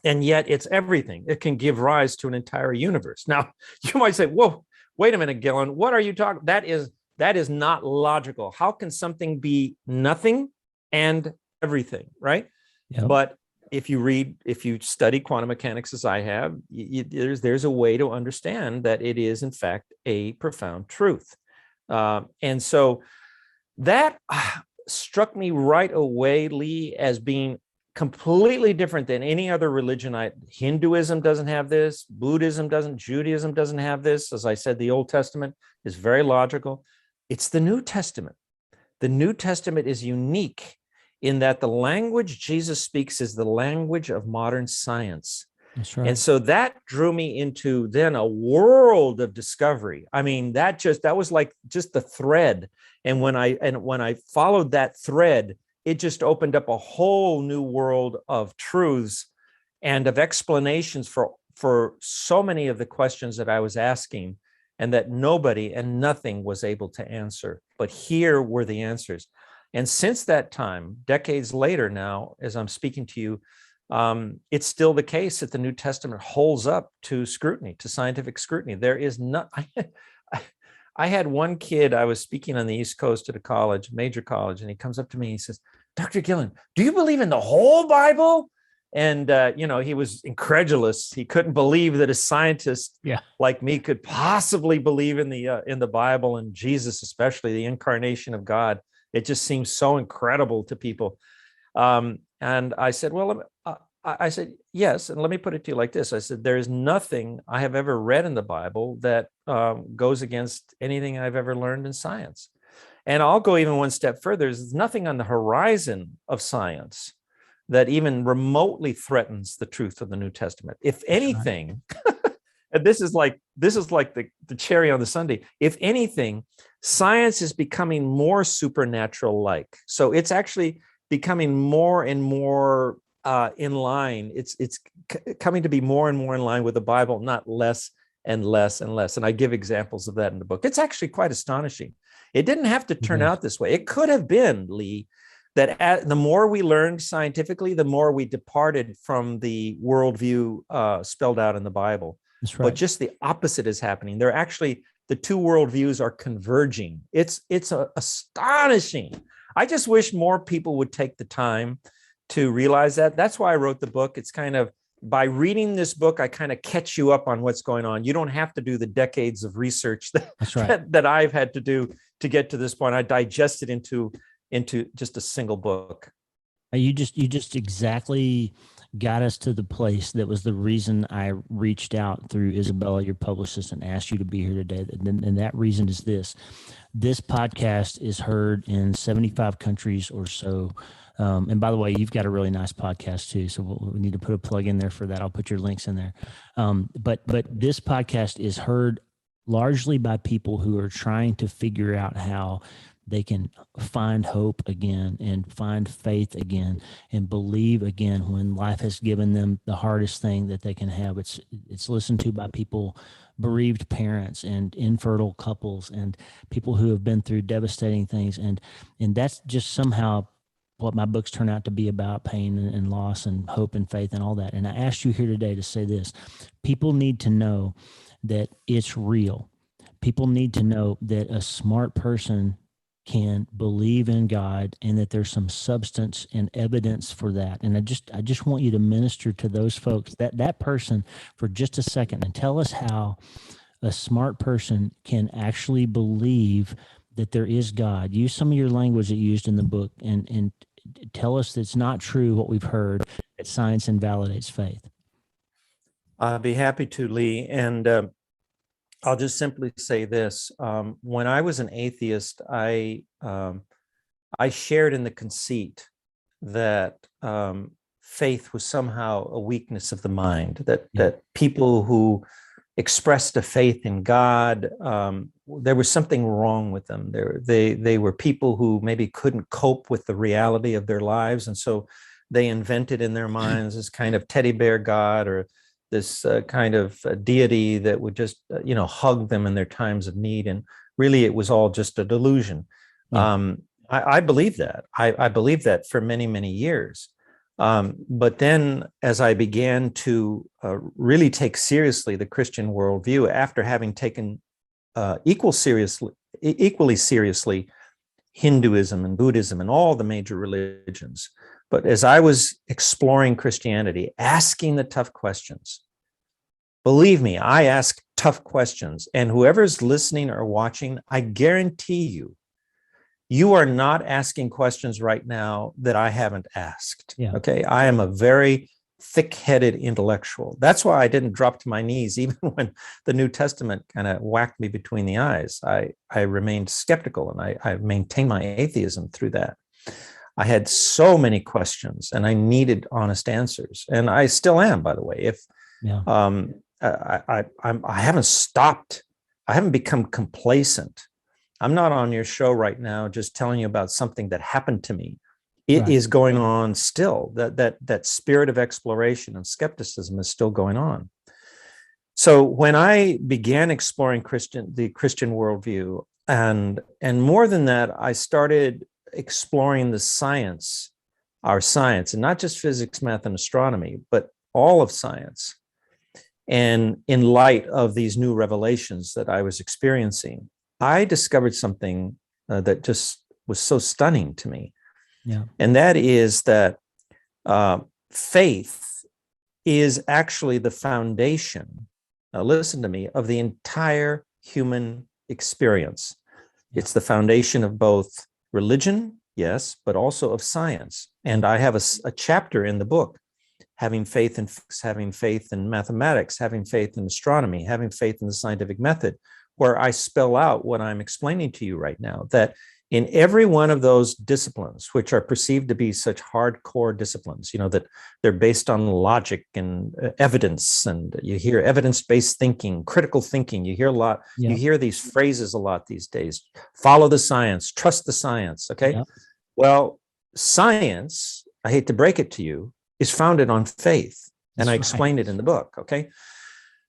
And yet it's everything. It can give rise to an entire universe. Now, you might say, whoa, wait a minute, Guillen, what are you talking? That is not logical. How can something be nothing and everything, right? Yep. But if you study quantum mechanics as I have, there's a way to understand that it is, in fact, a profound truth. And so that struck me right away, Lee, as being completely different than any other religion. Hinduism doesn't have this, Buddhism doesn't, Judaism doesn't have this. As I said, the Old Testament is very logical. It's the New Testament. The New Testament is unique in that the language Jesus speaks is the language of modern science. That's right. And so that drew me into then a world of discovery. I mean, that was like just the thread. And when I followed that thread, it just opened up a whole new world of truths and of explanations for so many of the questions that I was asking and that nobody and nothing was able to answer. But here were the answers. And since that time, decades later now, as I'm speaking to you, it's still the case that the New Testament holds up to scrutiny, to scientific scrutiny. There is not... I had one kid, I was speaking on the East Coast at a college, major college, and he comes up to me and he says, Dr. Guillen, do you believe in the whole Bible? And, he was incredulous. He couldn't believe that a scientist like me could possibly believe in the Bible and Jesus, especially the incarnation of God. It just seems so incredible to people. And I said, I said, yes. And let me put it to you like this. I said, there is nothing I have ever read in the Bible that goes against anything I've ever learned in science. And I'll go even one step further. There's nothing on the horizon of science that even remotely threatens the truth of the New Testament. If anything, and this is like the cherry on the sundae. If anything, science is becoming more supernatural-like. So it's actually becoming more and more in line. It's coming to be more and more in line with the Bible, not less and less and less. And I give examples of that in the book. It's actually quite astonishing. It didn't have to turn out this way. It could have been, Lee, that the more we learned scientifically, the more we departed from the worldview spelled out in the Bible. That's right. But just the opposite is happening. They're actually, the two worldviews are converging. It's astonishing. I just wish more people would take the time to realize that. That's why I wrote the book. It's kind of, by reading this book, I kind of catch you up on what's going on. You don't have to do the decades of research that I've had to do to get to this point. I digest it into just a single book. You just exactly got us to the place that was the reason I reached out through Isabella, your publicist, and asked you to be here today. And that reason is this. This podcast is heard in 75 countries or so. And by the way, you've got a really nice podcast too. So we need to put a plug in there for that. I'll put your links in there. But this podcast is heard largely by people who are trying to figure out how they can find hope again and find faith again and believe again when life has given them the hardest thing that they can have. It's listened to by people, bereaved parents and infertile couples and people who have been through devastating things. And that's just somehow what my books turn out to be about: pain and loss and hope and faith and all that. And I asked you here today to say this: people need to know that it's real. People need to know that a smart person can believe in God and that there's some substance and evidence for that. And I just want you to minister to those folks, that person, for just a second, and tell us how a smart person can actually believe that there is God. Use some of your language that you used in the book and tell us that it's not true what we've heard, that science invalidates faith. I'd be happy to, Lee. And I'll just simply say this. When I was an atheist, I shared in the conceit that faith was somehow a weakness of the mind, that people who expressed a faith in God, there was something wrong with them. They were people who maybe couldn't cope with the reality of their lives. And so they invented in their minds this kind of teddy bear God, or this kind of deity that would just, hug them in their times of need. And really, it was all just a delusion. Yeah. I believe that. I believed that for many, many years. But then as I began to really take seriously the Christian worldview, after having taken equally seriously Hinduism and Buddhism and all the major religions, but as I was exploring Christianity, asking the tough questions, believe me, I ask tough questions. And whoever's listening or watching, I guarantee you are not asking questions right now that I haven't asked. Yeah. Okay. I am a very thick-headed intellectual. That's why I didn't drop to my knees, even when the New Testament kind of whacked me between the eyes. I remained skeptical, and I maintained my atheism through that. I had so many questions and I needed honest answers. And I still am, by the way. I haven't stopped. I haven't become complacent. I'm not on your show right now just telling you about something that happened to me. It is going on still. That spirit of exploration and skepticism is still going on. So when I began exploring the Christian worldview, and more than that, I started exploring the science, our science, and not just physics, math, and astronomy, but all of science. And in light of these new revelations that I was experiencing, I discovered something that just was so stunning to me. Yeah. And that is that faith is actually the foundation, now listen to me, of the entire human experience. Yeah. It's the foundation of both religion, yes, but also of science. And I have a chapter in the book, having faith in physics, having faith in mathematics, having faith in astronomy, having faith in the scientific method, where I spell out what I'm explaining to you right now, that in every one of those disciplines, which are perceived to be such hardcore disciplines, that they're based on logic and evidence, and you hear evidence-based thinking, critical thinking, you hear a lot, you hear these phrases a lot these days: follow the science, trust the science, okay? Yeah. Well, science, I hate to break it to you, is founded on faith. And I explained it in the book, okay?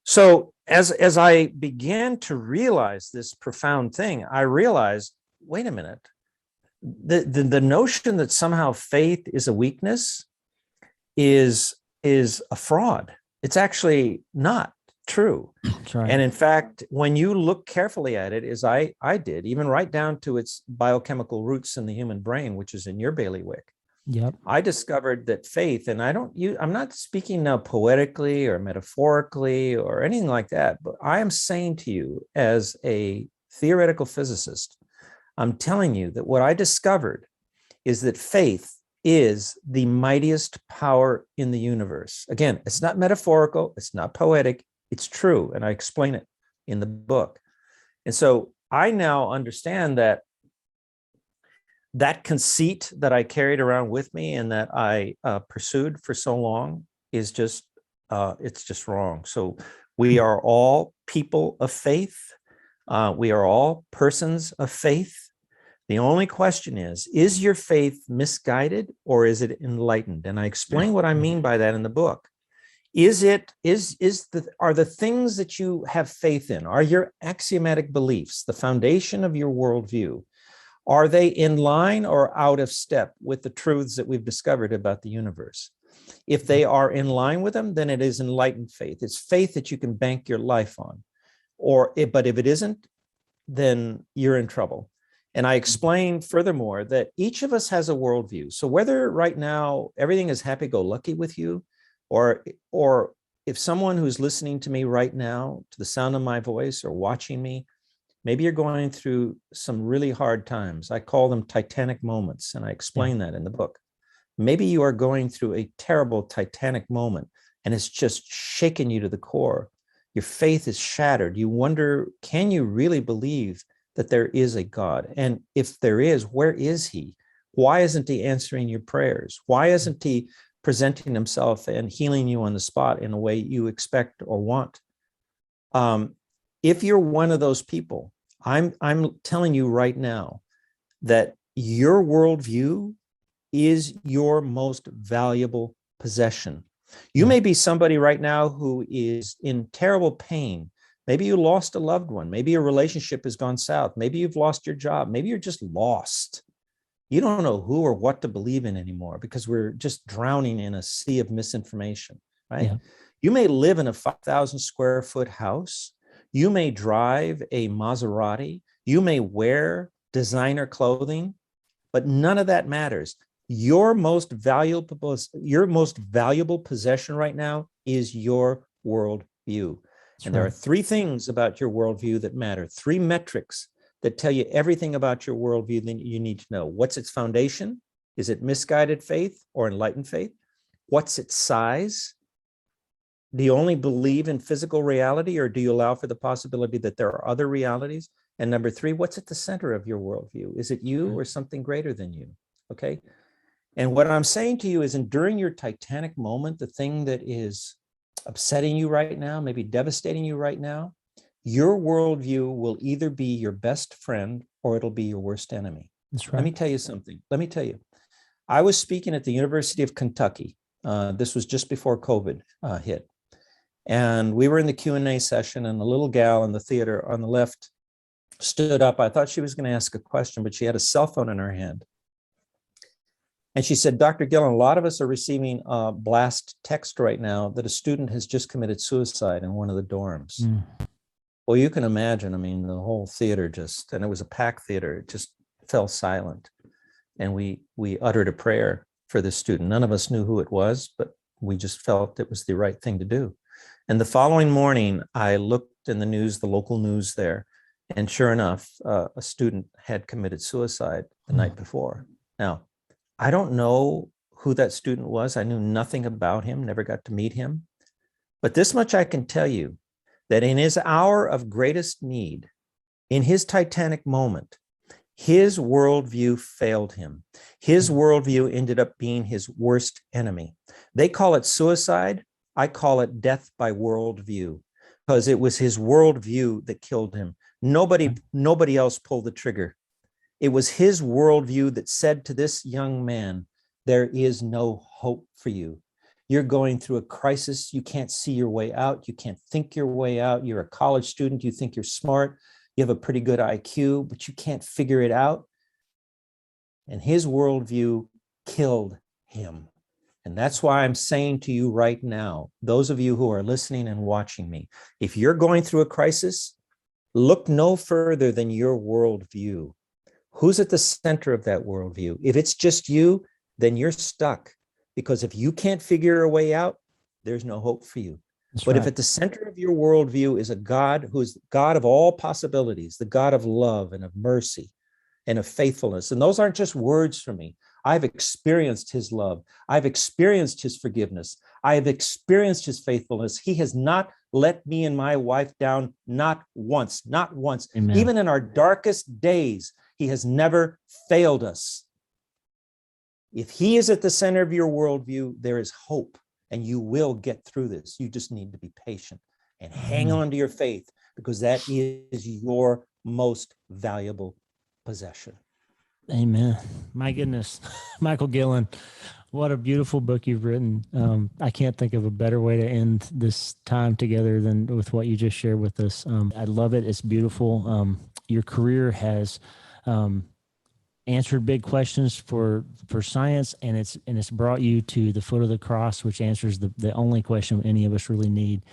So as I began to realize this profound thing, I realized wait a minute. The notion that somehow faith is a weakness is a fraud. It's actually not true. Right. And in fact, when you look carefully at it, as I did, even right down to its biochemical roots in the human brain, which is in your bailiwick, yep, I discovered that faith, and I'm not speaking now poetically or metaphorically or anything like that, but I am saying to you as a theoretical physicist, I'm telling you that what I discovered is that faith is the mightiest power in the universe. Again, it's not metaphorical, it's not poetic, it's true. And I explain it in the book. And so I now understand that conceit that I carried around with me and that I pursued for so long is just, it's just wrong. So we are all people of faith. We are all persons of faith. The only question is your faith misguided or is it enlightened? And I explain what I mean by that in the book. Are the things that you have faith in, are your axiomatic beliefs, the foundation of your worldview, are they in line or out of step with the truths that we've discovered about the universe? If they are in line with them, then it is enlightened faith. It's faith that you can bank your life on. But if it isn't, then you're in trouble. And I explained furthermore that each of us has a worldview. So whether right now everything is happy-go-lucky with you, or if someone who's listening to me right now, to the sound of my voice or watching me, maybe you're going through some really hard times. I call them Titanic moments, and I explain that in the book. Maybe you are going through a terrible Titanic moment, and it's just shaken you to the core. Your faith is shattered. You wonder, can you really believe that there is a God? And if there is, where is he? Why isn't he answering your prayers? Why isn't he presenting himself and healing you on the spot in a way you expect or want? If you're one of those people, I'm telling you right now that your worldview is your most valuable possession. You may be somebody right now who is in terrible pain. Maybe you lost a loved one. Maybe your relationship has gone south. Maybe you've lost your job. Maybe you're just lost. You don't know who or what to believe in anymore because we're just drowning in a sea of misinformation, right? Yeah. You may live in a 5,000 square foot house. You may drive a Maserati. You may wear designer clothing, but none of that matters. Your most valuable possession right now is your worldview. And there are three things about your worldview that matter, three metrics that tell you everything about your worldview that you need to know. What's its foundation? Is it misguided faith or enlightened faith? What's its size? Do you only believe in physical reality, or do you allow for the possibility that there are other realities? And number three, what's at the center of your worldview? Is it you or something greater than you? Okay. And what I'm saying to you is, during your Titanic moment, the thing that is upsetting you right now, maybe devastating you right now, your worldview will either be your best friend or it'll be your worst enemy. That's right. Let me tell you something. Let me tell you. I was speaking at the University of Kentucky. This was just before COVID hit. And we were in the Q&A session, and the little gal in the theater on the left stood up. I thought she was going to ask a question, but she had a cell phone in her hand. And she said, Dr. Guillen, a lot of us are receiving a blast text right now that a student has just committed suicide in one of the dorms. Mm. Well, you can imagine, I mean, the whole theater just, and it was a packed theater, it just fell silent. And we uttered a prayer for this student. None of us knew who it was, but we just felt it was the right thing to do. And the following morning, I looked in the news, the local news there, and sure enough, a student had committed suicide the night before. Now, I don't know who that student was. I knew nothing about him, never got to meet him. But this much I can tell you, that in his hour of greatest need, in his Titanic moment, his worldview failed him. His worldview ended up being his worst enemy. They call it suicide. I call it death by worldview, because it was his worldview that killed him. Nobody else pulled the trigger. It was his worldview that said to this young man, there is no hope for you. You're going through a crisis. You can't see your way out. You can't think your way out. You're a college student. You think you're smart. You have a pretty good IQ, but you can't figure it out. And his worldview killed him. And that's why I'm saying to you right now, those of you who are listening and watching me, if you're going through a crisis, look no further than your worldview. Who's at the center of that worldview? If it's just you, then you're stuck. Because if you can't figure a way out, there's no hope for you. But if at the center of your worldview is a God who is God of all possibilities, the God of love and of mercy and of faithfulness, and those aren't just words from me. I've experienced his love. I've experienced his forgiveness. I have experienced his faithfulness. He has not let me and my wife down, not once, not once. Amen. Even in our darkest days, he has never failed us. If he is at the center of your worldview, there is hope, and you will get through this. You just need to be patient and hang on to your faith, because that is your most valuable possession. Amen. My goodness. Michael Guillen, what a beautiful book you've written. I can't think of a better way to end this time together than with what you just shared with us. I love it. It's beautiful. Your career has answered big questions for science, and it's brought you to the foot of the cross, which answers the only question any of us really need.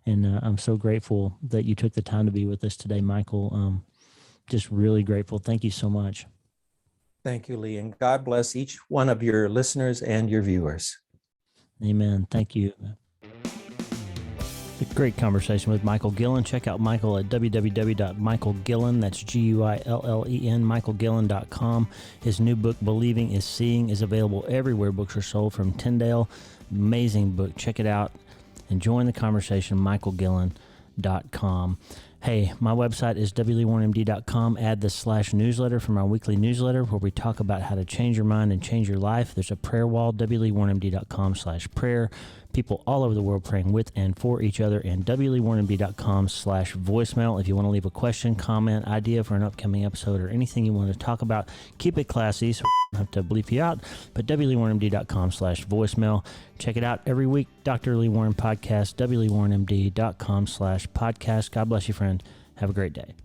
And I'm so grateful that you took the time to be with us today, Michael. Just really grateful. Thank you so much. Thank you, Lee, and God bless each one of your listeners and your viewers. Amen. Thank you. A great conversation with Michael Guillen. Check out Michael at www.michaelguillen, that's Guillen, michaelguillen.com. His new book, Believing is Seeing, is available everywhere books are sold, from Tyndale. Amazing book. Check it out and join the conversation, michaelguillen.com. Hey, my website is wleewarrenmd.com. Add the /newsletter for my weekly newsletter, where we talk about how to change your mind and change your life. There's a prayer wall, wleewarrenmd.com/prayer. People all over the world praying with and for each other, and wleewarrenmd.com/voicemail. If you want to leave a question, comment, idea for an upcoming episode, or anything you want to talk about, keep it classy so I don't have to bleep you out, but wleewarrenmd.com/voicemail. Check it out every week. Dr. Lee Warren Podcast, wleewarrenmd.com/podcast. God bless you, friend. Have a great day.